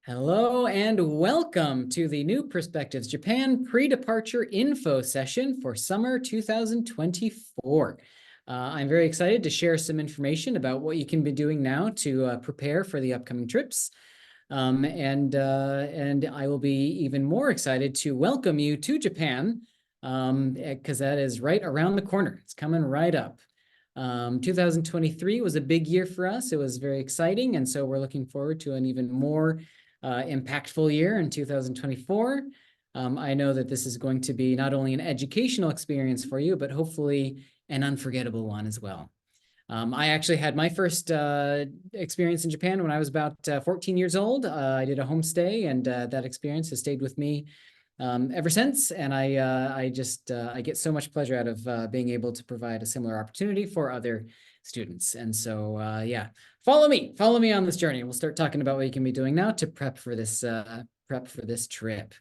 Hello and welcome to the New Perspectives Japan pre-departure info session for summer 2024. I'm very excited to share some information about what you can be doing now to prepare for the upcoming trips. And I will be even more excited to welcome you to Japan because that is right around the corner. It's coming right up. 2023 was a big year for us. It was very exciting. And so we're looking forward to an even more impactful year in 2024. I know that this is going to be not only an educational experience for you, but hopefully an unforgettable one as well. I actually had my first experience in Japan when I was about 14 years old. I did a homestay, and that experience has stayed with me ever since. And I get so much pleasure out of being able to provide a similar opportunity for other students. And so, yeah, follow me on this journey. We'll start talking about what you can be doing now to prep for this trip.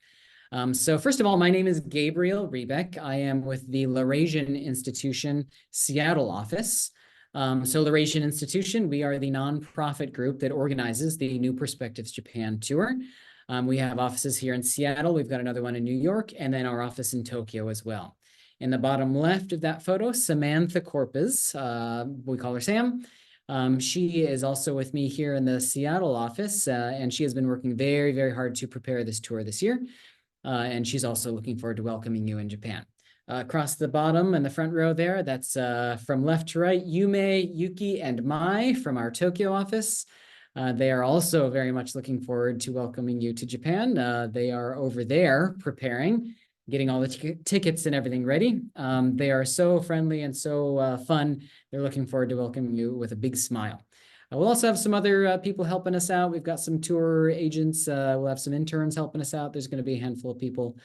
So first of all, my name is Gabriel Rebeck. I am with the Laurasian Institution Seattle office. So Laurasian Institution, we are the nonprofit group that organizes the New Perspectives Japan tour. We have offices here in Seattle. We've got another one in New York, and then our office in Tokyo as well. In the bottom left of that photo, Samantha Corpus, we call her Sam. She is also with me here in the Seattle office, and she has been working very, very hard to prepare this tour this year. And she's also looking forward to welcoming you in Japan. Across the bottom and the front row there, that's from left to right, Yume, Yuki, and Mai from our Tokyo office. They are also very much looking forward to welcoming you to Japan. They are over there preparing, getting all the tickets and everything ready. They are so friendly and so fun. They're looking forward to welcoming you with a big smile. We'll also have some other people helping us out. We've got some tour agents. We'll have some interns helping us out. There's going to be a handful of people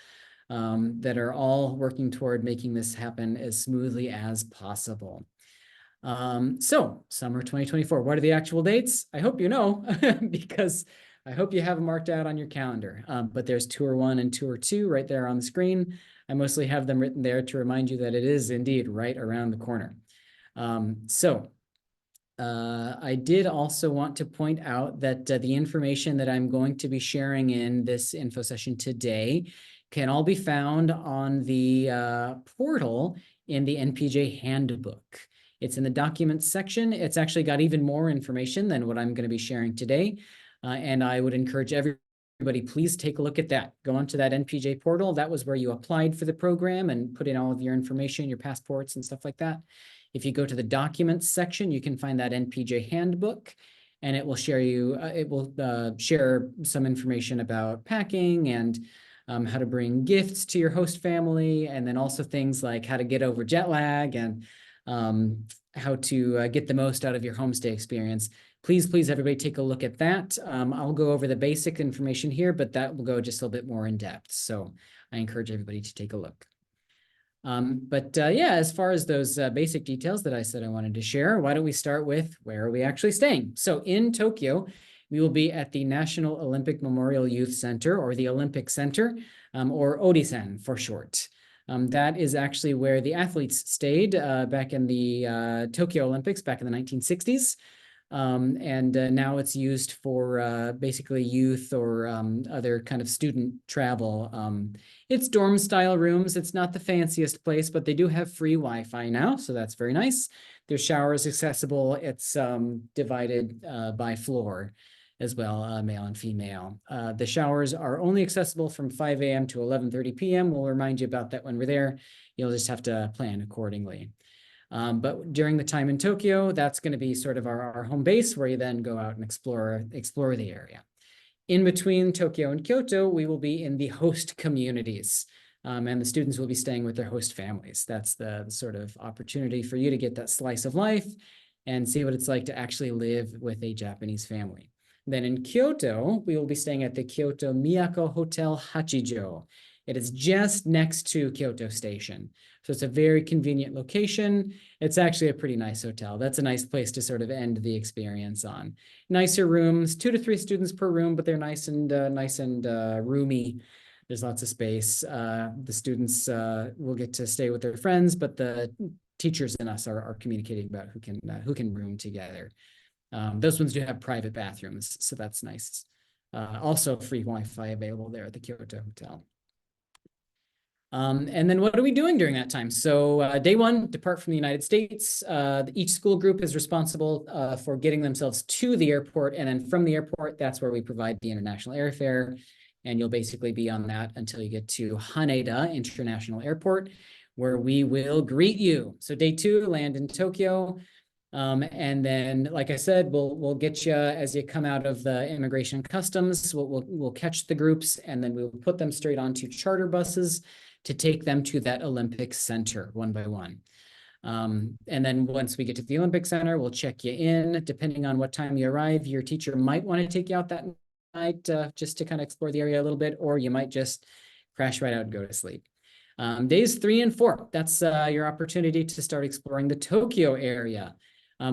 that are all working toward making this happen as smoothly as possible. So summer 2024, what are the actual dates? I hope you know, because I hope you have them marked out on your calendar. But there's tour 1 and tour 2 right there on the screen. I mostly have them written there to remind you that it is indeed right around the corner. I did also want to point out that the information that I'm going to be sharing in this info session today can all be found on the portal in the NPJ handbook. It's in the documents section. It's actually got even more information than what I'm going to be sharing today. And I would encourage everybody, please take a look at that. Go onto that NPJ portal. That was where you applied for the program and put in all of your information, your passports and stuff like that. If you go to the documents section, you can find that NPJ handbook, and it will share share some information about packing and how to bring gifts to your host family, and then also things like how to get over jet lag and how to get the most out of your homestay experience. Please, everybody take a look at that. I'll go over the basic information here, but that will go just a little bit more in depth. So I encourage everybody to take a look. Yeah, as far as those basic details that I said I wanted to share, why don't we start with where are we actually staying? So in Tokyo, we will be at the National Olympic Memorial Youth Center, or the Olympic Center, or Odisen for short. That is actually where the athletes stayed back in the Tokyo Olympics back in the 1960s. Now it's used for basically youth or other kind of student travel. It's dorm style rooms. It's not the fanciest place, but they do have free Wi-Fi now, so that's very nice. There's showers accessible. It's divided by floor as well, male and female. The showers are only accessible from 5 a.m. to 11:30 p.m. We'll remind you about that when we're there. You'll just have to plan accordingly. But during the time in Tokyo, that's going to be sort of our home base, where you then go out and explore the area. In between Tokyo and Kyoto, we will be in the host communities, and the students will be staying with their host families. That's the sort of opportunity for you to get that slice of life and see what it's like to actually live with a Japanese family. Then in Kyoto, we will be staying at the Kyoto Miyako Hotel Hachijo. It is just next to Kyoto Station. So it's a very convenient location. It's actually a pretty nice hotel. That's a nice place to sort of end the experience on. Nicer rooms, 2 to 3 students per room, but they're nice and roomy. There's lots of space. The students will get to stay with their friends, but the teachers and us are communicating about who can room together. Those ones do have private bathrooms, so that's nice. Also free Wi-Fi available there at the Kyoto Hotel. And then what are we doing during that time? So day one, depart from the United States. Each school group is responsible for getting themselves to the airport. And then from the airport, that's where we provide the international airfare. And you'll basically be on that until you get to Haneda International Airport, where we will greet you. So day two, land in Tokyo. And then, like I said, we'll get you as you come out of the immigration customs. We'll catch the groups, and then we'll put them straight onto charter buses to take them to that Olympic Center one by one. And then once we get to the Olympic Center, we'll check you in. Depending on what time you arrive, your teacher might want to take you out that night just to kind of explore the area a little bit, or you might just crash right out and go to sleep. Days 3 and 4, that's your opportunity to start exploring the Tokyo area.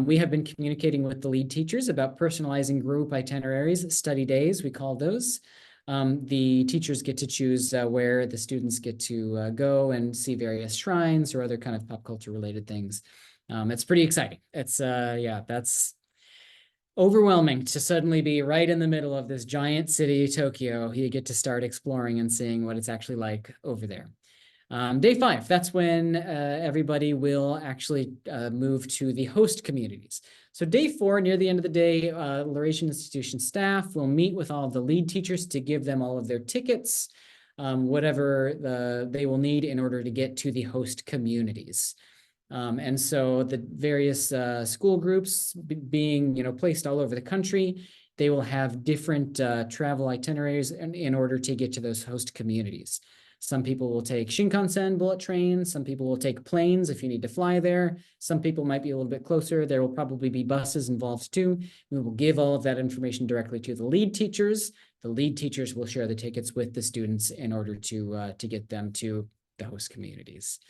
We have been communicating with the lead teachers about personalizing group itineraries, study days, we call those. The teachers get to choose where the students get to go and see various shrines or other kind of pop culture related things. It's pretty exciting. It's, yeah, that's overwhelming to suddenly be right in the middle of this giant city, Tokyo. You get to start exploring and seeing what it's actually like over there. Day 5, that's when everybody will actually move to the host communities. So day 4, near the end of the day, Laurentian Institution staff will meet with all of the lead teachers to give them all of their tickets, whatever they will need in order to get to the host communities. And so the various school groups being placed all over the country, they will have different travel itineraries in order to get to those host communities. Some people will take Shinkansen bullet trains. Some people will take planes if you need to fly there. Some people might be a little bit closer. There will probably be buses involved too. We will give all of that information directly to the lead teachers. The lead teachers will share the tickets with the students in order to get them to the host communities.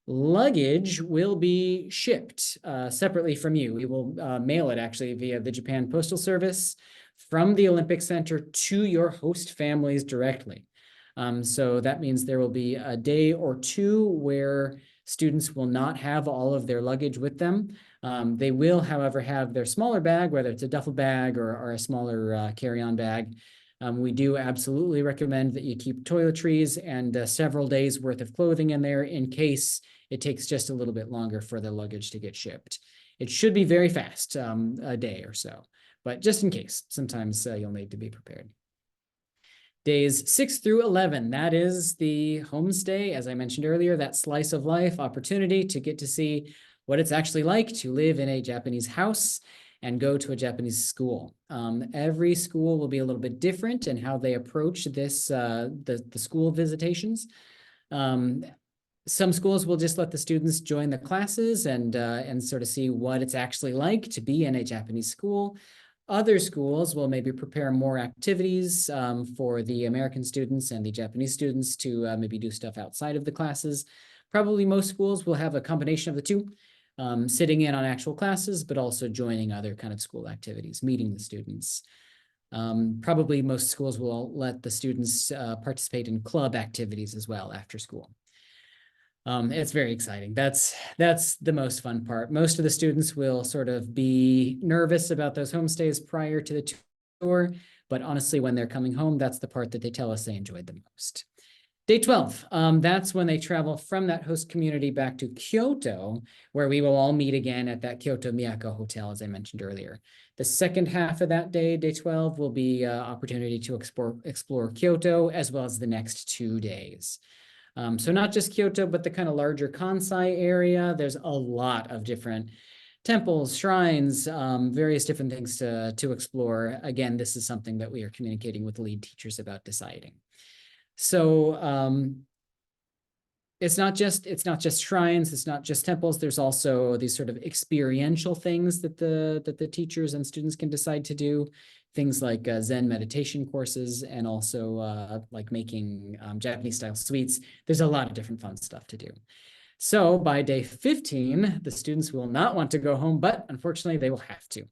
Luggage will be shipped separately from you. We will mail it actually via the Japan Postal Service from the Olympic Center to your host families directly. So that means there will be a day or two where students will not have all of their luggage with them. They will, however, have their smaller bag, whether it's a duffel bag or a smaller carry-on bag. We do absolutely recommend that you keep toiletries and several days worth of clothing in there in case it takes just a little bit longer for the luggage to get shipped. It should be very fast, a day or so, but just in case, sometimes you'll need to be prepared. Days 6 through 11, that is the homestay, as I mentioned earlier, that slice of life opportunity to get to see what it's actually like to live in a Japanese house and go to a Japanese school. Every school will be a little bit different in how they approach this, the school visitations. Some schools will just let the students join the classes and sort of see what it's actually like to be in a Japanese school. Other schools will maybe prepare more activities for the American students and the Japanese students to maybe do stuff outside of the classes. Probably most schools will have a combination of the two, sitting in on actual classes, but also joining other kind of school activities, meeting the students. Probably most schools will let the students participate in club activities as well after school. It's very exciting. That's the most fun part. Most of the students will sort of be nervous about those homestays prior to the tour, but honestly, when they're coming home, that's the part that they tell us they enjoyed the most. Day 12, that's when they travel from that host community back to Kyoto, where we will all meet again at that Kyoto Miyako Hotel, as I mentioned earlier. The second half of that day, day 12, will be opportunity to explore Kyoto, as well as the next 2 days. So not just Kyoto, but the kind of larger Kansai area. There's a lot of different temples, shrines, various different things to explore. Again, this is something that we are communicating with the lead teachers about deciding. So it's not just shrines, it's not just temples. There's also these sort of experiential things that the teachers and students can decide to do. Things like Zen meditation courses, and also like making Japanese style sweets. There's a lot of different fun stuff to do. So by day 15, the students will not want to go home, but unfortunately they will have to.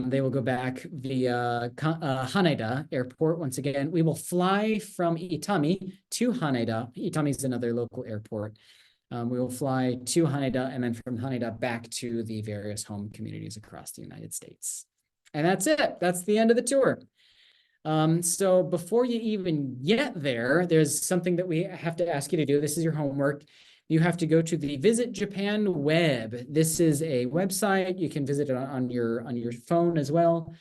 They will go back via Haneda Airport. Once again, we will fly from Itami to Haneda. Itami is another local airport. We will fly to Haneda and then from Haneda back to the various home communities across the United States. And that's it. That's the end of the tour. So before you even get there, there's something that we have to ask you to do. This is your homework. You have to go to the Visit Japan web. This is a website. You can visit it on your phone as well,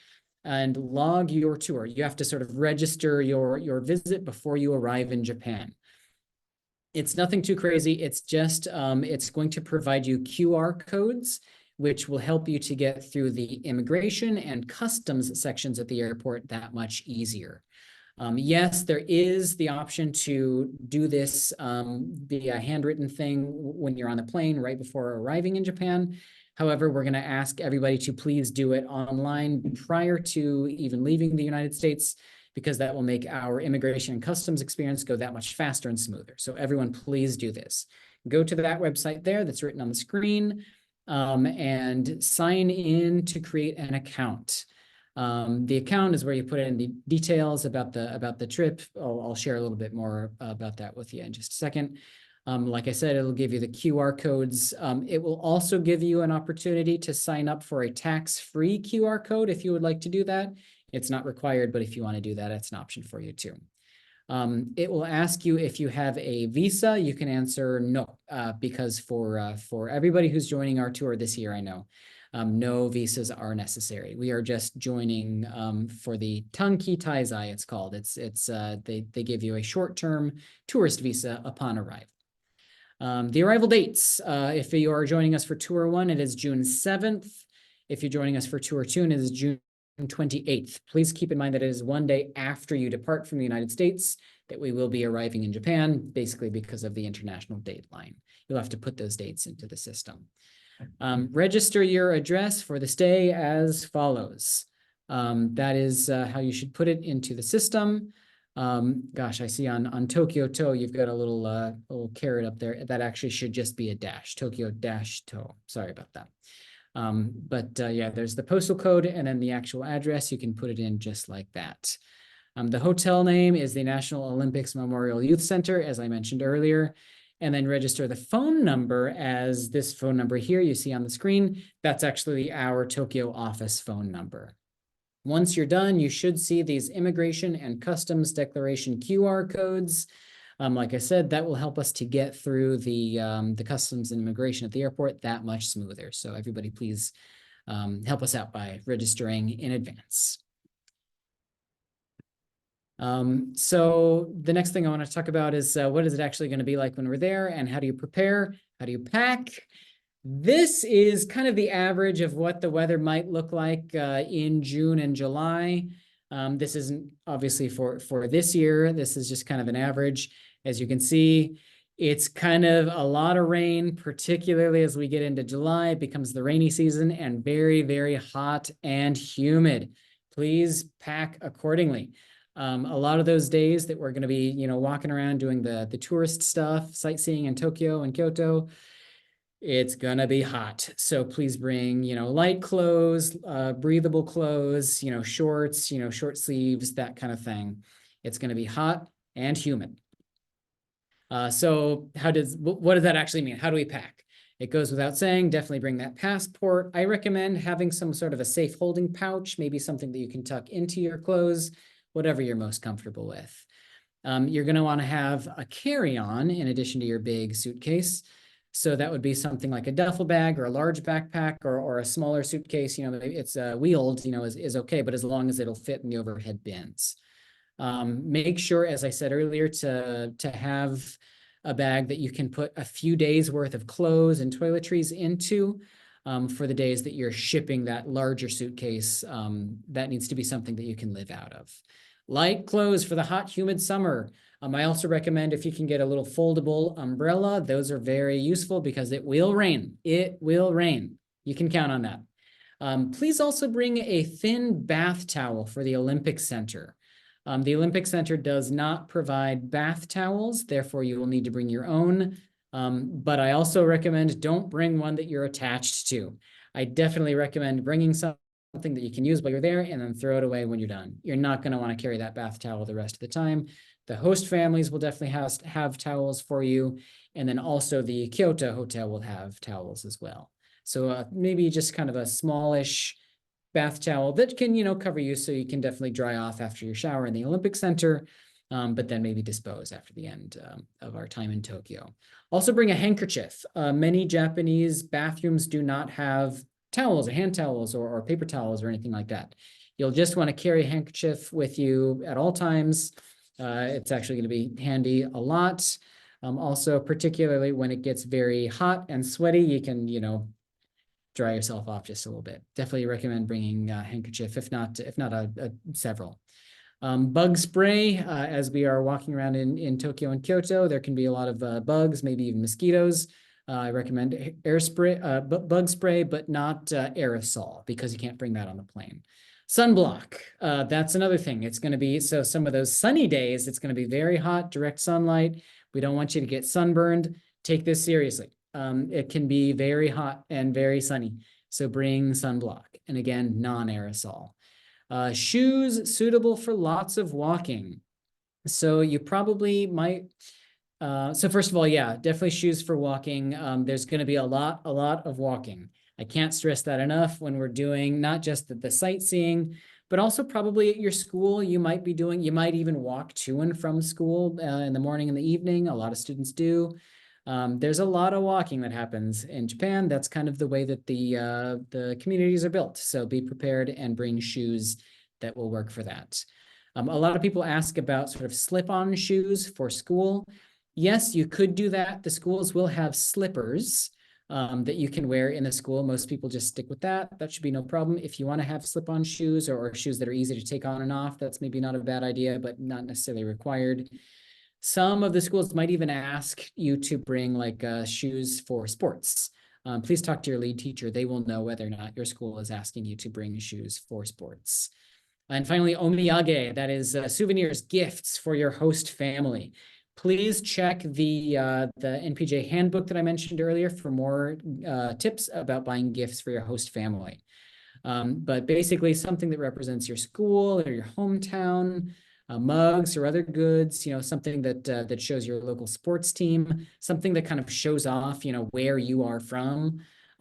and log your tour. You have to sort of register your visit before you arrive in Japan. It's nothing too crazy. It's just it's going to provide you QR codes, which will help you to get through the immigration and customs sections at the airport that much easier. Yes, there is the option to do this via handwritten thing when you're on the plane right before arriving in Japan. However, we're going to ask everybody to please do it online prior to even leaving the United States, because that will make our immigration and customs experience go that much faster and smoother. So everyone, please do this. Go to that website there that's written on the screen, and sign in to create an account. The account is where you put in the details about the trip. I'll share a little bit more about that with you in just a second. Like I said, it'll give you the QR codes. It will also give you an opportunity to sign up for a tax-free QR code if you would like to do that. It's not required, but if you want to do that, it's an option for you too. It will ask you if you have a visa. You can answer no, because for everybody who's joining our tour this year, I know, no visas are necessary. We are just joining for the Tanki Taizai, it's called. They give you a short-term tourist visa upon arrival. The arrival dates, if you are joining us for Tour 1, it is June 7th. If you're joining us for Tour 2, it is June 28th. Please keep in mind that it is one day after you depart from the United States that we will be arriving in Japan, basically because of the international date line. You'll have to put those dates into the system. Register your address for the stay as follows. That is how you should put it into the system. Gosh, I see on Tokyo To, you've got a little caret up there. That actually should just be a dash, Tokyo dash To. Sorry about that. Yeah, there's the postal code and then the actual address. You can put it in just like that. The hotel name is the National Olympics Memorial Youth Center, as I mentioned earlier, and then register the phone number as this phone number here you see on the screen. That's actually our Tokyo office phone number. Once you're done, you should see these immigration and customs declaration QR codes. Like I said, that will help us to get through the customs and immigration at the airport that much smoother. So everybody, please help us out by registering in advance. So the next thing I want to talk about is what is it actually going to be like when we're there, and how do you prepare? How do you pack? This is kind of the average of what the weather might look like in June and July. This isn't obviously for this year. This is just kind of an average. As you can see, it's kind of a lot of rain, particularly as we get into July. It becomes the rainy season and very, very hot and humid. Please pack accordingly. A lot of those days that we're going to be, walking around doing the tourist stuff, sightseeing in Tokyo and Kyoto, it's gonna be hot. So please bring, light clothes, breathable clothes, shorts, short sleeves, that kind of thing. It's gonna be hot and humid. So what does that actually mean? How do we pack? It goes without saying, definitely bring that passport. I recommend having some sort of a safe holding pouch, maybe something that you can tuck into your clothes, whatever you're most comfortable with. You're gonna wanna have a carry-on in addition to your big suitcase. So that would be something like a duffel bag or a large backpack or a smaller suitcase. It's wheeled, is okay, but as long as it'll fit in the overhead bins. Make sure, as I said earlier, to have a bag that you can put a few days worth of clothes and toiletries into for the days that you're shipping that larger suitcase. That needs to be something that you can live out of. Light clothes for the hot, humid summer. I also recommend if you can get a little foldable umbrella. Those are very useful because it will rain. It will rain. You can count on that. Please also bring a thin bath towel for the Olympic Center. The Olympic Center does not provide bath towels, therefore you will need to bring your own. But I also recommend don't bring one that you're attached to. I definitely recommend bringing something that you can use while you're there and then throw it away when you're done. You're not going to want to carry that bath towel the rest of the time. The host families will definitely have towels for you. And then also the Kyoto hotel will have towels as well. So maybe just kind of a smallish bath towel that can, cover you so you can definitely dry off after your shower in the Olympic Center, but then maybe dispose after the end of our time in Tokyo. Also bring a handkerchief. Many Japanese bathrooms do not have towels or hand towels or paper towels or anything like that. You'll just want to carry a handkerchief with you at all times. It's actually going to be handy a lot. Also, particularly when it gets very hot and sweaty, you can, dry yourself off just a little bit. Definitely recommend bringing a handkerchief, if not several. Bug spray, as we are walking around in Tokyo and Kyoto, there can be a lot of bugs, maybe even mosquitoes. I recommend bug spray, but not aerosol, because you can't bring that on the plane. Sunblock, that's another thing. It's going to be, so some of those sunny days, it's going to be very hot, direct sunlight. We don't want you to get sunburned. Take this seriously. It can be very hot and very sunny, so bring sunblock. And again, non-aerosol. Shoes suitable for lots of walking. So you probably might, so first of all, yeah, definitely shoes for walking. There's going to be a lot of walking. I can't stress that enough when we're doing not just the sightseeing, but also probably at your school, you might even walk to and from school in the morning and the evening. A lot of students do. There's a lot of walking that happens in Japan. That's kind of the way that the communities are built. So be prepared and bring shoes that will work for that. A lot of people ask about sort of slip-on shoes for school. Yes, you could do that. The schools will have slippers that you can wear in the school. Most people just stick with that. That should be no problem. If you want to have slip-on shoes or shoes that are easy to take on and off, that's maybe not a bad idea, but not necessarily required. Some of the schools might even ask you to bring like shoes for sports. Please talk to your lead teacher. They will know whether or not your school is asking you to bring shoes for sports. And finally, omiyage, that is souvenirs, gifts for your host family. Please check the NPJ handbook that I mentioned earlier for more tips about buying gifts for your host family. But basically something that represents your school or your hometown, mugs or other goods, something that shows your local sports team, something that kind of shows off, where you are from.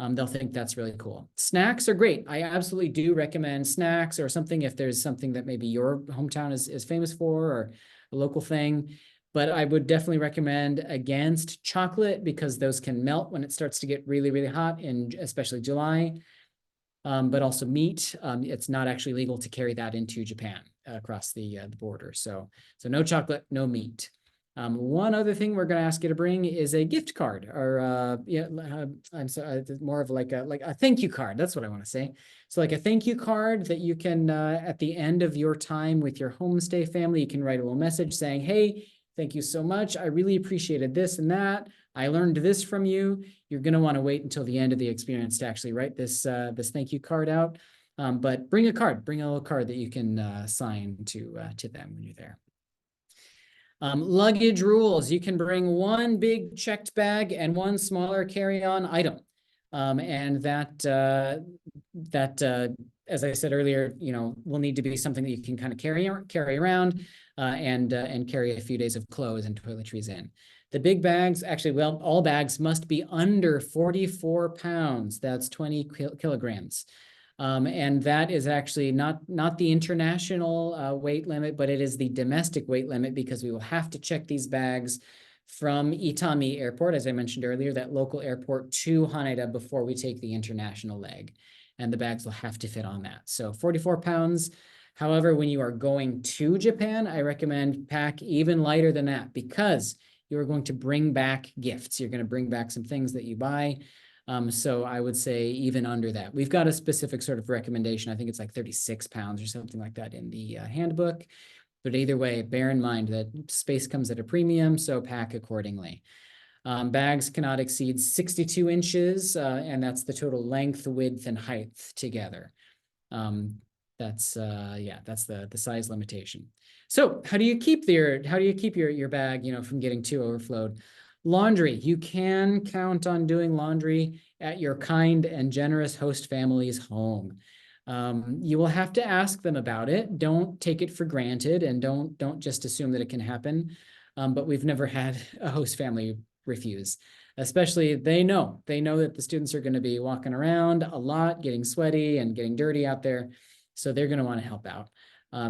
They'll think that's really cool. Snacks are great. I absolutely do recommend snacks or something if there's something that maybe your hometown is famous for or a local thing. But I would definitely recommend against chocolate because those can melt when it starts to get really, really hot in especially July. But also meat. It's not actually legal to carry that into Japan across the border. So no chocolate, no meat. One other thing we're going to ask you to bring is a gift card, or I'm sorry, more of like a thank you card. That's what I want to say. So like a thank you card that you can at the end of your time with your homestay family, you can write a little message saying, "Hey, thank you so much. I really appreciated this and that. I learned this from you." You're going to want to wait until the end of the experience to actually write this thank you card out. But bring a little card that you can sign to them when you're there. Luggage rules. You can bring one big checked bag and one smaller carry-on item. And that, as I said earlier, will need to be something that you can kind of carry around and carry a few days of clothes and toiletries in. The big bags, actually, well, all bags must be under 44 pounds. That's 20 kilograms. And that is actually not the international weight limit, but it is the domestic weight limit because we will have to check these bags from Itami Airport, as I mentioned earlier, that local airport to Haneda before we take the international leg. And the bags will have to fit on that. So 44 pounds. However, when you are going to Japan, I recommend pack even lighter than that because you're going to bring back gifts. You're going to bring back some things that you buy. So I would say even under that. We've got a specific sort of recommendation. I think it's like 36 pounds or something like that in the handbook. But either way, bear in mind that space comes at a premium, so pack accordingly. Bags cannot exceed 62 inches, and that's the total length, width, and height together. That's the size limitation. So how do you keep your bag, from getting too overflowed? Laundry. You can count on doing laundry at your kind and generous host family's home. You will have to ask them about it. Don't take it for granted and don't just assume that it can happen. But we've never had a host family refuse. especially they know that the students are going to be walking around a lot, getting sweaty and getting dirty out there. So they're going to want to help out.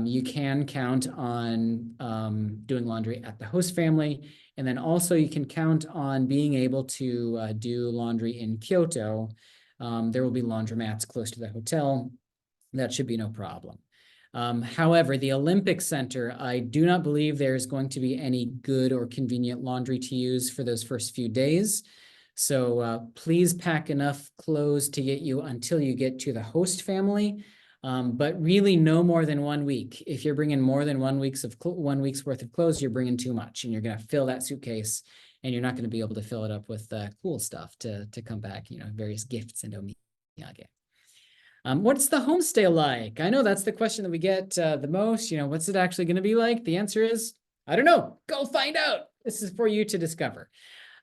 You can count on doing laundry at the host family. And then also you can count on being able to do laundry in Kyoto. There will be laundromats close to the hotel. That should be no problem. However, the Olympic Center, I do not believe there's going to be any good or convenient laundry to use for those first few days. So please pack enough clothes to get you until you get to the host family. But really no more than 1 week. If you're bringing more than 1 week's worth of clothes, you're bringing too much, and you're going to fill that suitcase, and you're not going to be able to fill it up with cool stuff to come back, various gifts and omiyage. What's the homestay like? I know that's the question that we get the most. What's it actually going to be like? The answer is, I don't know. Go find out. This is for you to discover.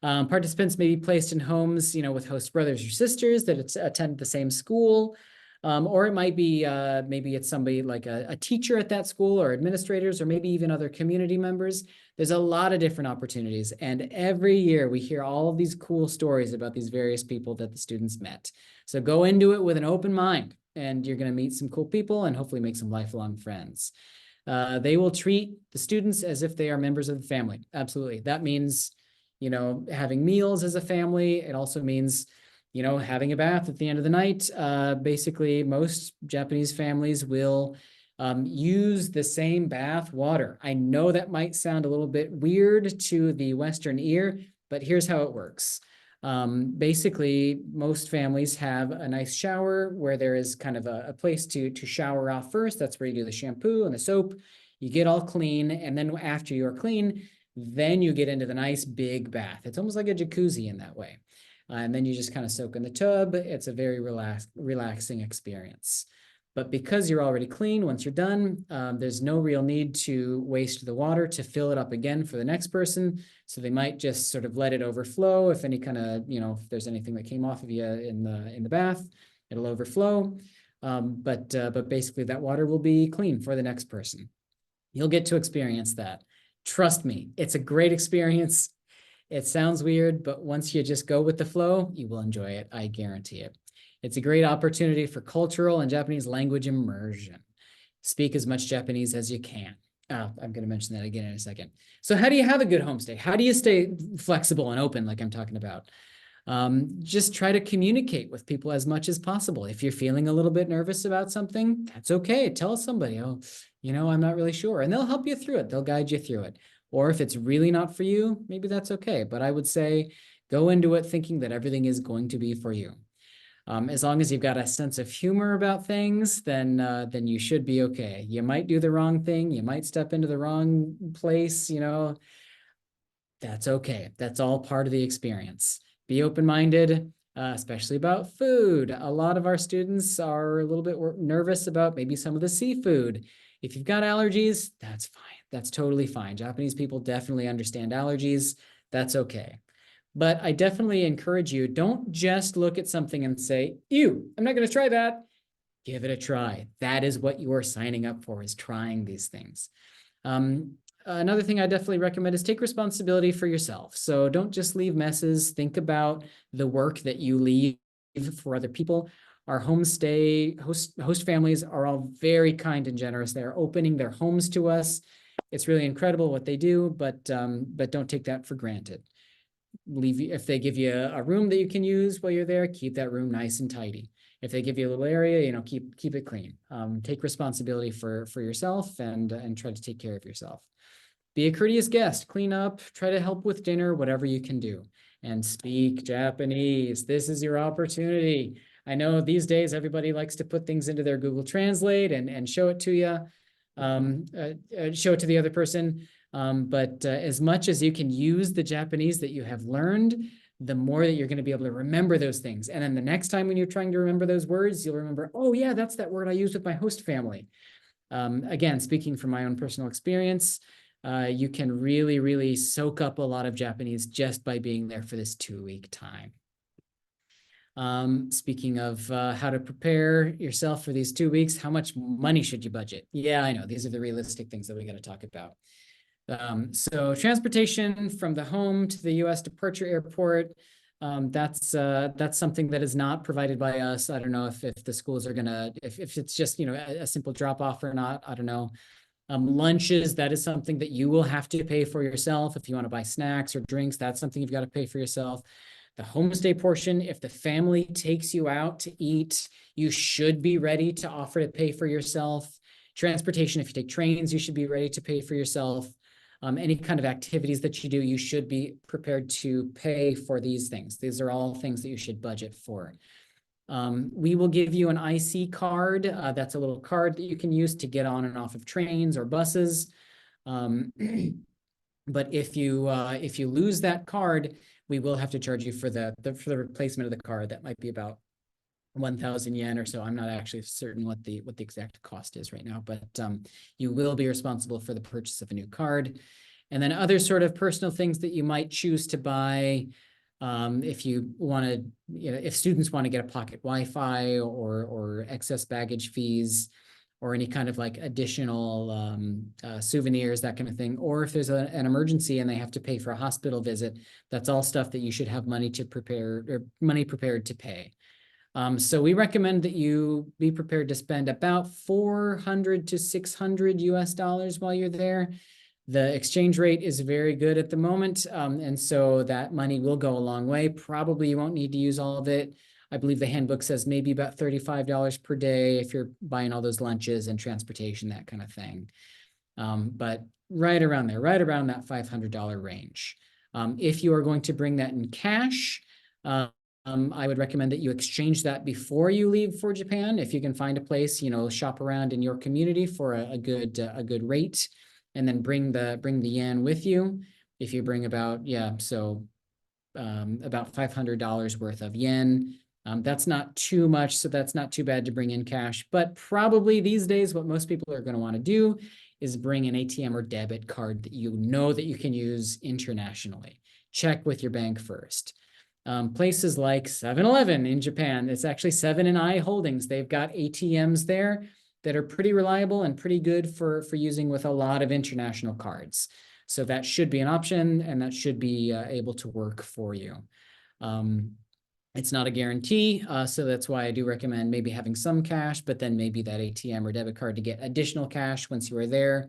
Participants may be placed in homes, with host brothers or sisters that attend the same school. Or it might be, maybe it's somebody like a teacher at that school, or administrators, or maybe even other community members. There's a lot of different opportunities. And every year we hear all of these cool stories about these various people that the students met. So go into it with an open mind, and you're going to meet some cool people and hopefully make some lifelong friends. They will treat the students as if they are members of the family. Absolutely. That means, having meals as a family. It also means, having a bath at the end of the night. Basically, most Japanese families will use the same bath water. I know that might sound a little bit weird to the Western ear, but here's how it works. Basically, most families have a nice shower where there is kind of a place to shower off first. That's where you do the shampoo and the soap. You get all clean, and then after you're clean, then you get into the nice big bath. It's almost like a jacuzzi in that way. And then you just kind of soak in the tub. It's a very relaxing experience. But because you're already clean, once you're done, there's no real need to waste the water to fill it up again for the next person. So they might just sort of let it overflow. If any kind of, if there's anything that came off of you in the bath, it'll overflow. But basically that water will be clean for the next person. You'll get to experience that. Trust me, it's a great experience. It sounds weird, but once you just go with the flow, you will enjoy it. I guarantee it. It's a great opportunity for cultural and Japanese language immersion. Speak as much Japanese as you can. I'm going to mention that again in a second. So how do you have a good homestay? How do you stay flexible and open like I'm talking about? Just try to communicate with people as much as possible. If you're feeling a little bit nervous about something, that's okay. Tell somebody, oh, I'm not really sure. And they'll help you through it. They'll guide you through it. Or if it's really not for you, maybe that's okay. But I would say go into it thinking that everything is going to be for you. As long as you've got a sense of humor about things, then you should be okay. You might do the wrong thing. You might step into the wrong place, That's okay. That's all part of the experience. Be open-minded, especially about food. A lot of our students are a little bit nervous about maybe some of the seafood. If you've got allergies, that's fine. That's totally fine. Japanese people definitely understand allergies. That's okay. But I definitely encourage you, don't just look at something and say, ew, I'm not going to try that. Give it a try. That is what you are signing up for, is trying these things. Another thing I definitely recommend is take responsibility for yourself. So don't just leave messes. Think about the work that you leave for other people. Our homestay host families are all very kind and generous. They're opening their homes to us. It's really incredible what they do, but don't take that for granted. If they give you a room that you can use while you're there, keep that room nice and tidy. If they give you a little area, keep it clean. Take responsibility for yourself and try to take care of yourself. Be a courteous guest, clean up, try to help with dinner, whatever you can do. And speak Japanese. This is your opportunity. I know these days everybody likes to put things into their Google Translate and show it to you, show it to the other person. But as much as you can use the Japanese that you have learned, the more that you're going to be able to remember those things. And then the next time when you're trying to remember those words, you'll remember, oh yeah, that's that word I used with my host family. Again, speaking from my own personal experience, you can really, really soak up a lot of Japanese just by being there for this 2-week time. Speaking of how to prepare yourself for these 2 weeks, how much money should you budget? Yeah, I know, these are the realistic things that we got to talk about. So transportation from the home to the US departure airport, That's something that is not provided by us. I don't know if the schools are gonna, if it's just, a simple drop off or not, I don't know. Lunches, that is something that you will have to pay for yourself. If you want to buy snacks or drinks, that's something you've got to pay for yourself. The homestay portion, if the family takes you out to eat, you should be ready to offer to pay for yourself. Transportation, if you take trains, you should be ready to pay for yourself. Any kind of activities that you do, you should be prepared to pay for these things. These are all things that you should budget for. We will give you an IC card. That's a little card that you can use to get on and off of trains or buses. But if you lose that card, we will have to charge you for the replacement of the card. That might be about 1,000 yen or so. I'm not actually certain what the exact cost is right now, but you will be responsible for the purchase of a new card. And then other sort of personal things that you might choose to buy. If you want to, if students want to get a pocket Wi-Fi or excess baggage fees or any kind of like additional souvenirs, that kind of thing, or if there's an emergency and they have to pay for a hospital visit, that's all stuff that you should have money prepared to pay. So we recommend that you be prepared to spend about 400 to 600 US dollars while you're there. The exchange rate is very good at the moment, and so that money will go a long way. Probably you won't need to use all of it. I believe the handbook says maybe about $35 per day if you're buying all those lunches and transportation, that kind of thing. But right around there, right around that $500 range. If you are going to bring that in cash, I would recommend that you exchange that before you leave for Japan. If you can find a place, shop around in your community for a good rate, and then bring the yen with you. If you bring about $500 worth of yen, that's not too much, so that's not too bad to bring in cash. But probably these days, what most people are going to want to do is bring an ATM or debit card that you know that you can use internationally. Check with your bank first. Places like 7-Eleven in Japan, it's actually 7 & I Holdings. They've got ATMs there that are pretty reliable and pretty good for using with a lot of international cards. So that should be an option, and that should be able to work for you. It's not a guarantee, so that's why I do recommend maybe having some cash, but then maybe that ATM or debit card to get additional cash once you are there.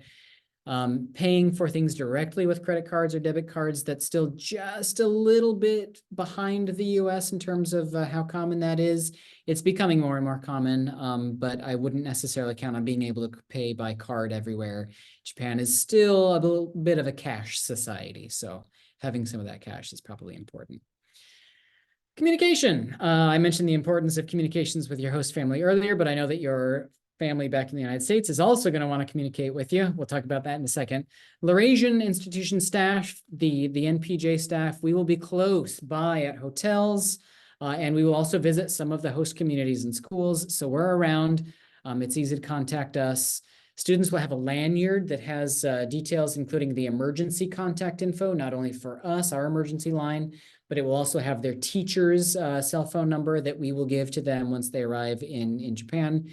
Paying for things directly with credit cards or debit cards, that's still just a little bit behind the US in terms of how common that is. It's becoming more and more common, but I wouldn't necessarily count on being able to pay by card everywhere. Japan is still a little bit of a cash society, so having some of that cash is probably important. Communication. I mentioned the importance of communications with your host family earlier, but I know that your family back in the United States is also going to want to communicate with you. We'll talk about that in a second. Laurasian institution staff, the NPJ staff, we will be close by at hotels, and we will also visit some of the host communities and schools. So we're around. It's easy to contact us. Students will have a lanyard that has details, including the emergency contact info, not only for us, our emergency line, but it will also have their teacher's cell phone number that we will give to them once they arrive in Japan.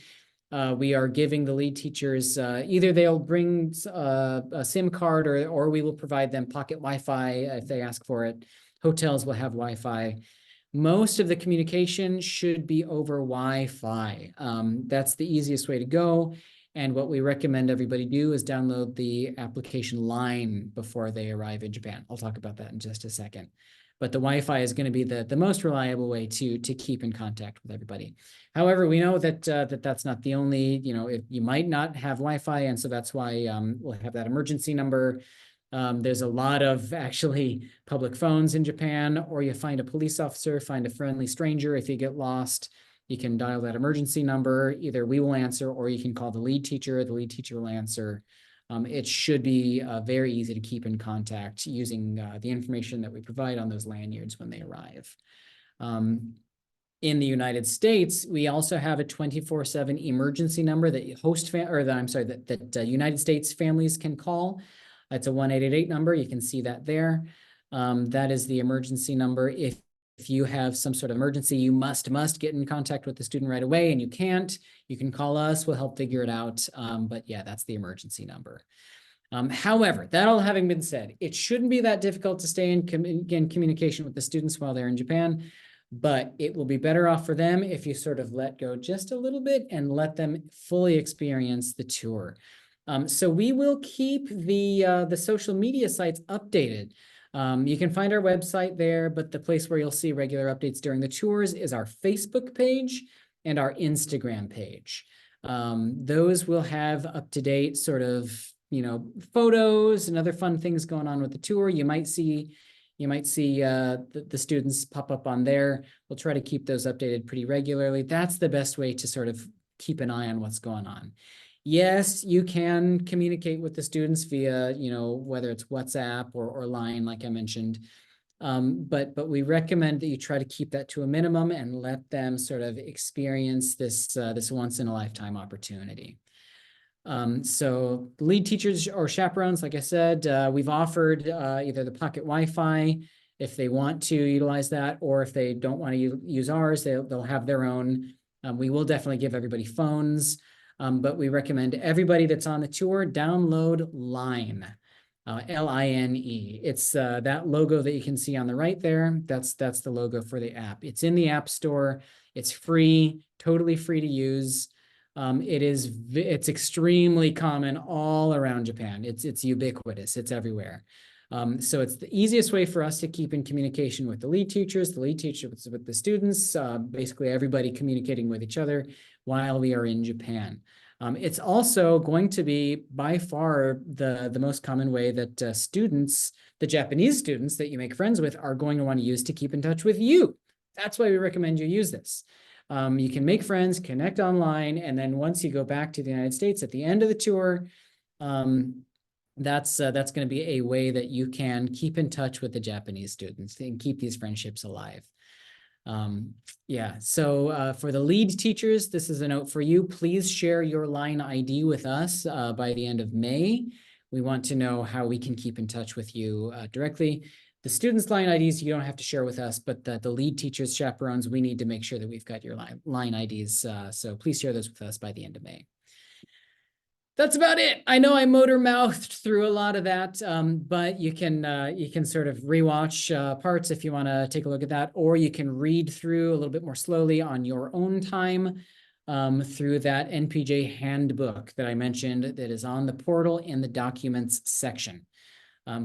We are giving the lead teachers, either they'll bring a SIM card or we will provide them pocket Wi-Fi if they ask for it. Hotels will have Wi-Fi. Most of the communication should be over Wi-Fi. That's the easiest way to go. And what we recommend everybody do is download the application Line before they arrive in Japan. I'll talk about that in just a second. But the Wi-Fi is going to be the most reliable way to keep in contact with everybody. However, we know that that's not the only, if you might not have Wi-Fi, and so that's why we'll have that emergency number. There's a lot of actually public phones in Japan, or you find a police officer, find a friendly stranger. If you get lost, you can dial that emergency number. Either we will answer, or you can call the lead teacher. The lead teacher will answer. It should be very easy to keep in contact using the information that we provide on those lanyards when they arrive. In the United States, we also have a 24/7 emergency number that United States families can call. It's a 1-888 number. You can see that there. That is the emergency number. If you have some sort of emergency, you must get in contact with the student right away, and you can't, you can call us. We'll help figure it out. But yeah, that's the emergency number. However, that all having been said, it shouldn't be that difficult to stay in communication with the students while they're in Japan, but it will be better off for them if you sort of let go just a little bit and let them fully experience the tour. So we will keep the social media sites updated. You can find our website there, but the place where you'll see regular updates during the tours is our Facebook page and our Instagram page. Those will have up-to-date sort of, photos and other fun things going on with the tour. You might see the students pop up on there. We'll try to keep those updated pretty regularly. That's the best way to sort of keep an eye on what's going on. Yes, you can communicate with the students via, whether it's WhatsApp or Line, like I mentioned. But we recommend that you try to keep that to a minimum and let them sort of experience this once in a lifetime opportunity. So lead teachers or chaperones, like I said, we've offered either the pocket Wi-Fi if they want to utilize that, or if they don't want to use ours, they'll have their own. We will definitely give everybody phones, but we recommend everybody that's on the tour download Line. Line. It's that logo that you can see on the right there. That's the logo for the app. It's in the App Store. It's free, totally free to use. It's extremely common all around Japan. It's ubiquitous. It's everywhere. So it's the easiest way for us to keep in communication with the lead teachers with the students, basically everybody communicating with each other while we are in Japan. It's also going to be by far the most common way that the Japanese students that you make friends with, are going to want to use to keep in touch with you. That's why we recommend you use this. You can make friends, connect online, and then once you go back to the United States at the end of the tour, that's going to be a way that you can keep in touch with the Japanese students and keep these friendships alive. So for the lead teachers, this is a note for you. Please share your Line ID with us by the end of May. We want to know how we can keep in touch with you directly. The students' Line IDs you don't have to share with us, but the lead teachers, chaperones, we need to make sure that we've got your line IDs. So please share those with us by the end of May. That's about it. I know I motor mouthed through a lot of that, but you can sort of rewatch parts if you want to take a look at that, or you can read through a little bit more slowly on your own time through that NPJ handbook that I mentioned that is on the portal in the documents section.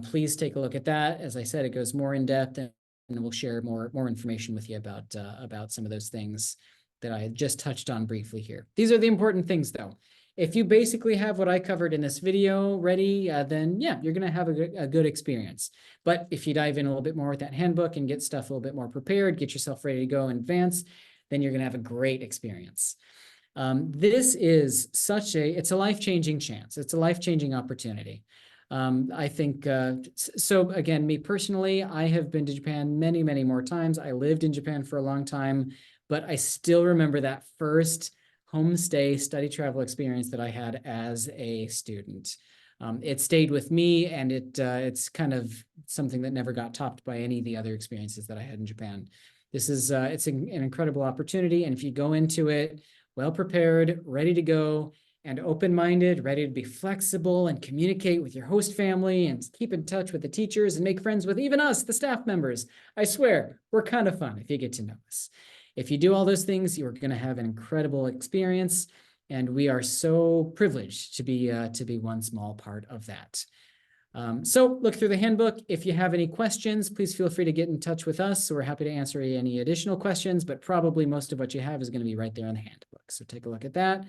Please take a look at that. As I said, it goes more in depth, and we'll share more information with you about some of those things that I just touched on briefly here. These are the important things, though. If you basically have what I covered in this video ready, then yeah, you're going to have a good experience. But if you dive in a little bit more with that handbook and get stuff a little bit more prepared, get yourself ready to go in advance, then you're going to have a great experience. This is it's a life-changing chance. It's a life-changing opportunity. I think, so again, me personally, I have been to Japan many, many more times. I lived in Japan for a long time, but I still remember that first homestay study travel experience that I had as a student. It stayed with me, and it's kind of something that never got topped by any of the other experiences that I had in Japan. This is it's an incredible opportunity, and if you go into it well prepared, ready to go, and open-minded, ready to be flexible and communicate with your host family and keep in touch with the teachers and make friends with even us, the staff members, I swear, we're kind of fun if you get to know us. If you do all those things, you're going to have an incredible experience, and we are so privileged to be one small part of that. So look through the handbook. If you have any questions, please feel free to get in touch with us. So we're happy to answer any additional questions, but probably most of what you have is going to be right there in the handbook. So take a look at that.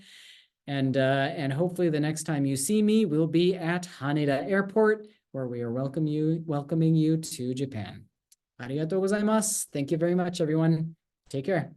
And hopefully the next time you see me, we'll be at Haneda Airport, where we are welcoming you to Japan. Arigatou gozaimasu. Thank you very much, everyone. Take care.